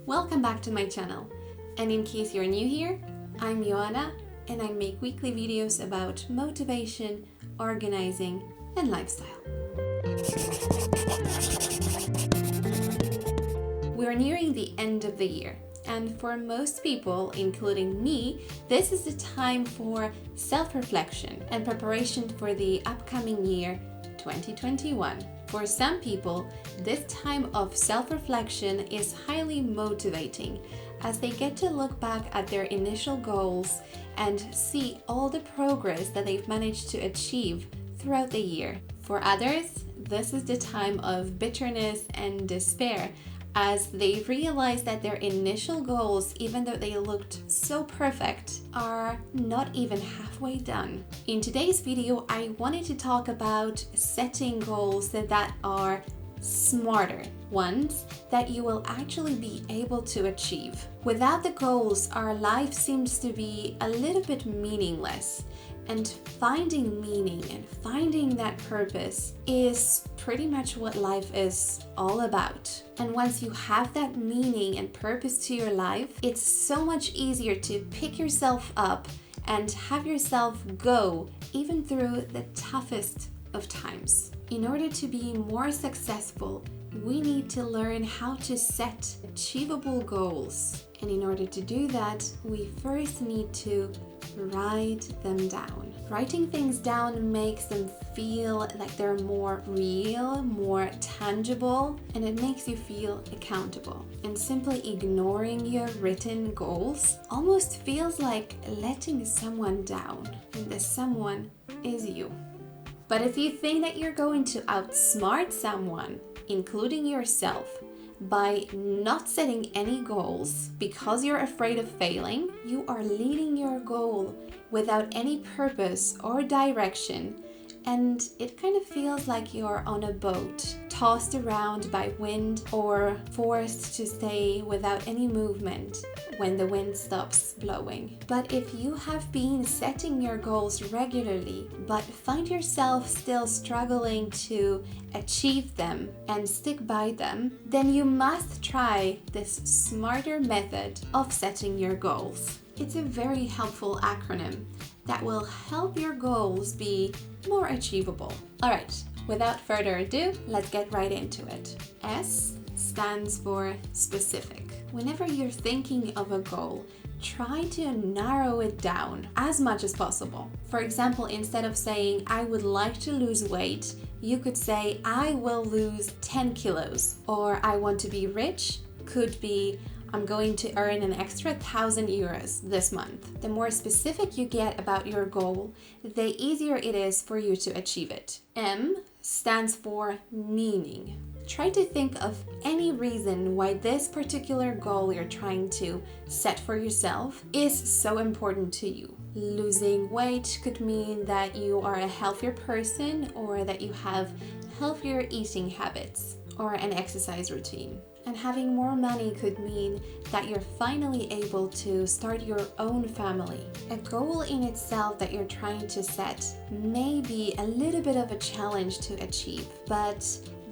Welcome back to my channel. And in case you're new here, I'm Joanna and I make weekly videos about motivation, organizing, and lifestyle. We're nearing the end of the year, and for most people, including me, this is the time for self-reflection and preparation for the upcoming year 2021. For some people, this time of self-reflection is highly motivating as they get to look back at their initial goals and see all the progress that they've managed to achieve throughout the year. For others, this is the time of bitterness and despair as they realize that their initial goals, even though they looked so perfect, are not even halfway done. In today's video, I wanted to talk about setting goals that are smarter, ones that you will actually be able to achieve. Without the goals, our life seems to be a little bit meaningless. And finding meaning and finding that purpose is pretty much what life is all about. And once you have that meaning and purpose to your life, it's so much easier to pick yourself up and have yourself go even through the toughest of times. In order to be more successful, we need to learn how to set achievable goals. And in order to do that, we first need to write them down. Writing things down makes them feel like they're more real, more tangible, and it makes you feel accountable. And simply ignoring your written goals almost feels like letting someone down, and the someone is you. But if you think that you're going to outsmart someone, including yourself, by not setting any goals because you're afraid of failing, you are leading your goal without any purpose or direction, and it kind of feels like you're on a boat, tossed around by wind or forced to stay without any movement when the wind stops blowing. But if you have been setting your goals regularly but find yourself still struggling to achieve them and stick by them, then you must try this smarter method of setting your goals. It's a very helpful acronym that will help your goals be more achievable. All right, without further ado, let's get right into it. S stands for specific. Whenever you're thinking of a goal, try to narrow it down as much as possible. For example, instead of saying, I would like to lose weight, you could say, I will lose 10 kilos. Or I want to be rich could be, I'm going to earn an extra 1,000 euros this month. The more specific you get about your goal, the easier it is for you to achieve it. M stands for meaning. Try to think of any reason why this particular goal you're trying to set for yourself is so important to you. Losing weight could mean that you are a healthier person or that you have healthier eating habits or an exercise routine. And having more money could mean that you're finally able to start your own family. A goal in itself that you're trying to set may be a little bit of a challenge to achieve, but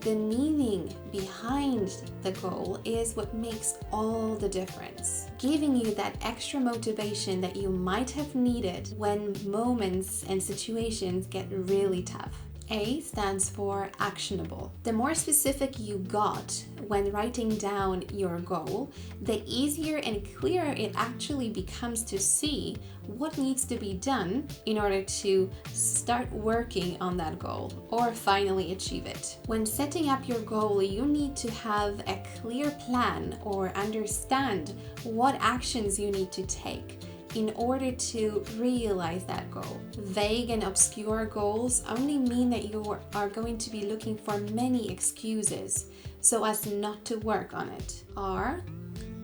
the meaning behind the goal is what makes all the difference, giving you that extra motivation that you might have needed when moments and situations get really tough. A stands for actionable. The more specific you got when writing down your goal, the easier and clearer it actually becomes to see what needs to be done in order to start working on that goal or finally achieve it. When setting up your goal, you need to have a clear plan or understand what actions you need to take in order to realize that goal. Vague and obscure goals only mean that you are going to be looking for many excuses so as not to work on it. R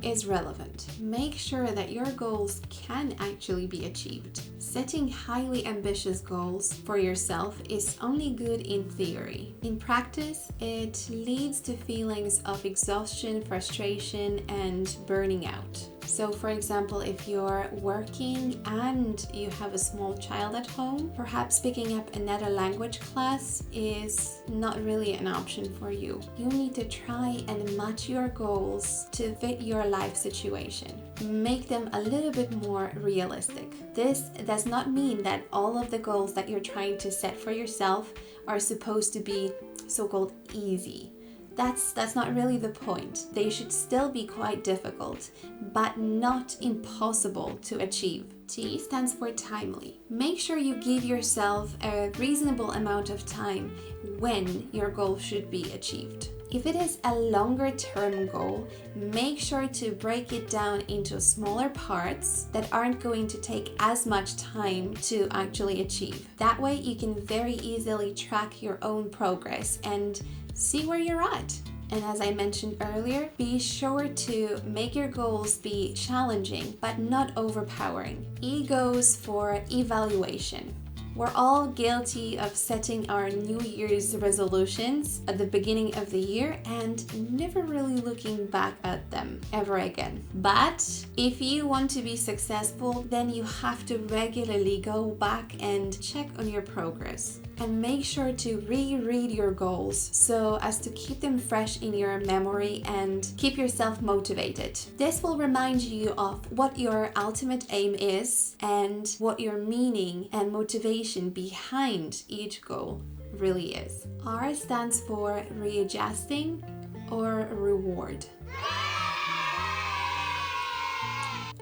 is relevant. Make sure that your goals can actually be achieved. Setting highly ambitious goals for yourself is only good in theory. In practice, it leads to feelings of exhaustion, frustration, and burning out. So for example, if you're working and you have a small child at home, perhaps picking up another language class is not really an option for you. You need to try and match your goals to fit your life situation. Make them a little bit more realistic. This does not mean that all of the goals that you're trying to set for yourself are supposed to be so-called easy. That's not really the point. They should still be quite difficult, but not impossible to achieve. T stands for timely. Make sure you give yourself a reasonable amount of time when your goal should be achieved. If it is a longer term goal, make sure to break it down into smaller parts that aren't going to take as much time to actually achieve. That way you can very easily track your own progress and see where you're at. And as I mentioned earlier, be sure to make your goals be challenging but not overpowering. E goes for evaluation. We're all guilty of setting our New Year's resolutions at the beginning of the year and never really looking back at them ever again. But if you want to be successful, then you have to regularly go back and check on your progress. And make sure to reread your goals so as to keep them fresh in your memory and keep yourself motivated. This will remind you of what your ultimate aim is and what your meaning and motivation behind each goal really is. R stands for readjusting or reward.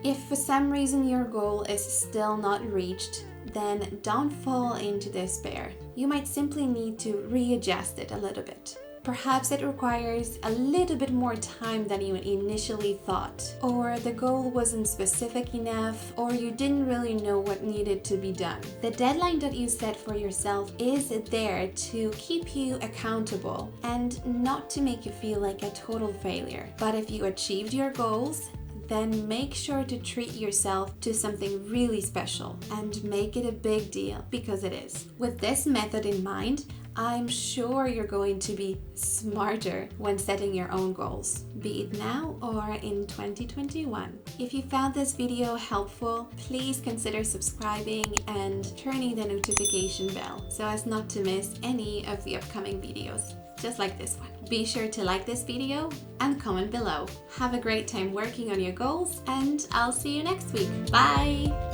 If for some reason your goal is still not reached, then don't fall into despair. You might simply need to readjust it a little bit. Perhaps it requires a little bit more time than you initially thought, or the goal wasn't specific enough, or you didn't really know what needed to be done. The deadline that you set for yourself is there to keep you accountable and not to make you feel like a total failure. But if you achieved your goals, then make sure to treat yourself to something really special and make it a big deal, because it is. With this method in mind, I'm sure you're going to be smarter when setting your own goals, be it now or in 2021. If you found this video helpful, please consider subscribing and turning the notification bell so as not to miss any of the upcoming videos, just like this one. Be sure to like this video and comment below. Have a great time working on your goals, and I'll see you next week. Bye!